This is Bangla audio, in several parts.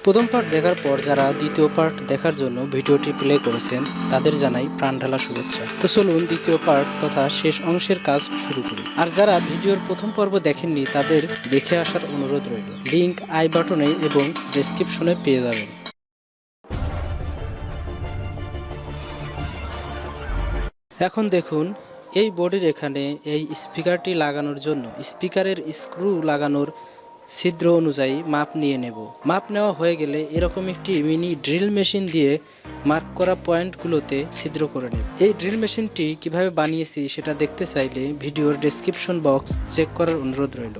প্রথম পার্ট দেখার পর যারা দ্বিতীয় পার্ট দেখার জন্য ভিডিওটি প্লে করেছেন তাদের জানাই প্রাণঢালা শুভেচ্ছা। তো চলুন দ্বিতীয় পার্ট তথা শেষ অংশের কাজ শুরু করি। আর যারা ভিডিওর প্রথম পর্ব দেখেননি তাদের দেখে আসার অনুরোধ রইল। লিংক আই বাটনে এবং ডেসক্রিপশনে পেয়ে যাবেন। এখন দেখুন এই বোর্ডের এখানে এই স্পিকারটি লাগানোর জন্য স্পিকারের স্ক্রু লাগানোর ছিদ্র অনুযায়ী মাপ নিয়ে নেব। মাপ নেওয়া হয়ে গেলে এরকম একটি মিনি ড্রিল মেশিন দিয়ে মার্ক করা পয়েন্টগুলোতে ছিদ্র করে নেব। এই ড্রিল মেশিনটি কিভাবে বানিয়েছি সেটা দেখতে চাইলে ভিডিওর ডেসক্রিপশন বক্স চেক করার অনুরোধ রইল।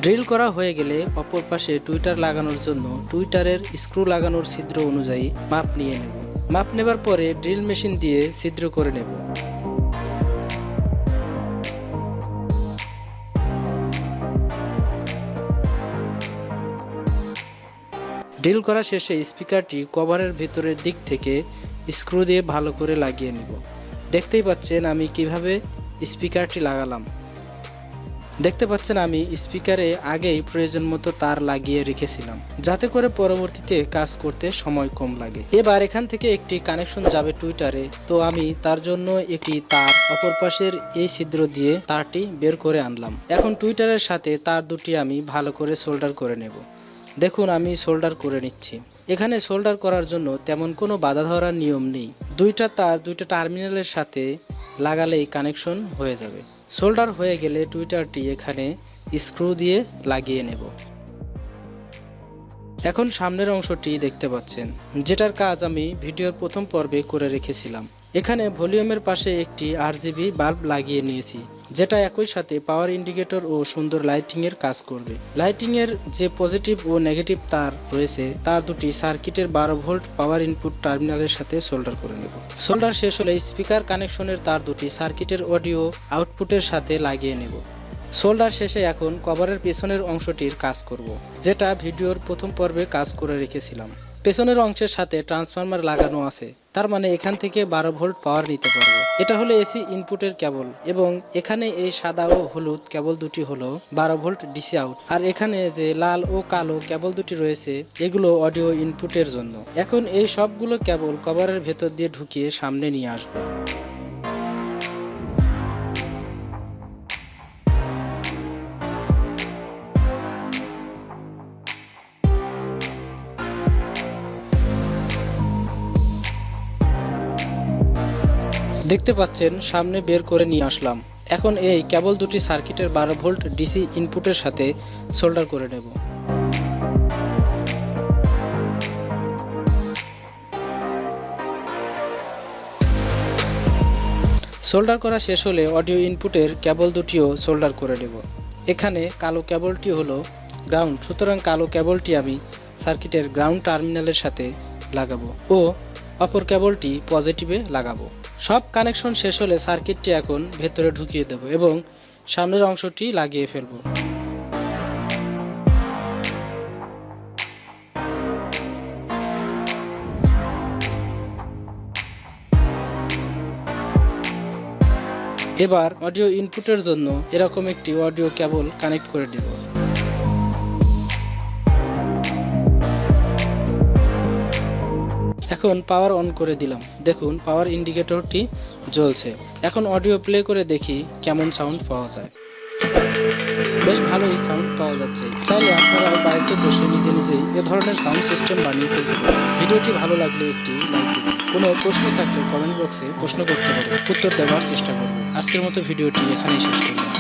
ড্রিল করা হয়ে গেলে অপর পাশে টুইটার লাগানোর জন্য টুইটারের স্ক্রু লাগানোর ছিদ্র অনুযায়ী মাপ নিয়ে নেব। মাপ নেবার পরে ড্রিল মেশিন দিয়ে ছিদ্র করে নেব। ড্রিল করা শেষে স্পিকারটি কভারের ভেতরের দিক থেকে স্ক্রু দিয়ে ভালো করে লাগিয়ে নেব। দেখতেই পাচ্ছেন আমি কিভাবে স্পিকারটি লাগালাম। দেখতে পাচ্ছেন আমি স্পিকারে আগেই প্রয়োজন মতো তার লাগিয়ে রেখেছিলাম যাতে করে পরবর্তীতে কাজ করতে সময় কম লাগে। এবার এখান থেকে একটি কানেকশন যাবে টুইটারে, তো আমি তার জন্য একটি তার অপর পাশের এই ছিদ্র দিয়ে তারটি বের করে আনলাম। এখন টুইটারের সাথে তার দুটি আমি ভালো করে সোল্ডার করে নেব। দেখুন আমি সোল্ডার করে নিচ্ছি। এখানে সোল্ডার করার জন্য তেমন কোনো বাধা ধরার নিয়ম নেই। দুইটা তার দুইটা টার্মিনালের সাথে লাগালেই কানেকশন হয়ে যাবে। সোল্ডার হয়ে গেলে টুইটারটি এখানে স্ক্রু দিয়ে লাগিয়ে নেব। এখন সামনের অংশটি দেখতে পাচ্ছেন, যেটার কাজ আমি ভিডিওর প্রথম পর্বে করে রেখেছিলাম। এখানে ভলিউমের পাশে একটি RGB বাল্ব লাগিয়ে নিয়েছি, যেটা একই সাথে পাওয়ার ইন্ডিকেটর ও সুন্দর লাইটিং এর কাজ করবে। লাইটিং এর যে পজিটিভ ও নেগেটিভ তার রয়েছে তার দুটি সার্কিটের 12 ভোল্ট পাওয়ার ইনপুট টার্মিনালের সাথে সোল্ডার করে নেব। সোল্ডার শেষ হলে স্পিকার কানেকশনের তার দুটি সার্কিটের অডিও আউটপুটের সাথে লাগিয়ে নেব। সোল্ডার শেষে এখন কভারের পেছনের অংশটির কাজ করব, যেটা ভিডিওর প্রথম পর্বে কাজ করে রেখেছিলাম। পেছনের অংশের সাথে ট্রান্সফরমার লাগানো আছে, তার মানে এখান থেকে 12 ভোল্ট পাওয়ার নিতে পারবো। এটা হলো এসি ইনপুটের কেবল এবং এখানে এই সাদা ও হলুদ কেবল দুটি হলো 12 ভোল্ট ডিসি আউট। আর এখানে যে লাল ও কালো কেবল দুটি রয়েছে এগুলো অডিও ইনপুটের জন্য। এখন এই সবগুলো কেবল কভারের ভেতর দিয়ে ঢুকিয়ে সামনে নিয়ে আসবো। দেখতে পাচ্ছেন সামনে বের করে নিয়ে আসলাম। এখন এই কেবল দুটি সার্কিটের 12 ভোল্ট ডিসি ইনপুটের সাথে সোল্ডার করে নেব। সোল্ডার করা শেষ হলে অডিও ইনপুটের কেবল দুটিও সোল্ডার করে নেব। এখানে কালো কেবলটি হলো গ্রাউন্ড, সুতরাং কালো কেবলটি আমি সার্কিটের গ্রাউন্ড টার্মিনালের সাথে লাগাবো ও অপর কেবলটি পজিটিভে লাগাবো। সব কানেকশন শেষ হলে সার্কিটটি এখন ভেতরে ঢুকিয়ে দেব এবং সামনের অংশটি লাগিয়ে ফেলব। এবার অডিও ইনপুটের জন্য এরকম একটি অডিও কেবল কানেক্ট করে দেব। এখন পাওয়ার অন করে দিলাম। দেখুন পাওয়ার ইন্ডিকেটরটি জ্বলছে। এখন অডিও প্লে করে দেখি কেমন সাউন্ড পাওয়া যায়। বেশ ভালোই সাউন্ড পাওয়া যাচ্ছে। চাইলে আপনারাও বাড়িতে বসে নিজে নিজেই এ ধরনের সাউন্ড সিস্টেম বানিয়ে ফেলতে পারেন। ভিডিওটি ভালো লাগলে একটি লাইক দিন। কোনো প্রশ্ন থাকলে কমেন্ট বক্সে প্রশ্ন করতে পারেন, উত্তর দেওয়ার চেষ্টা করব। আজকের মতো ভিডিওটি এখানেই শেষ করলাম।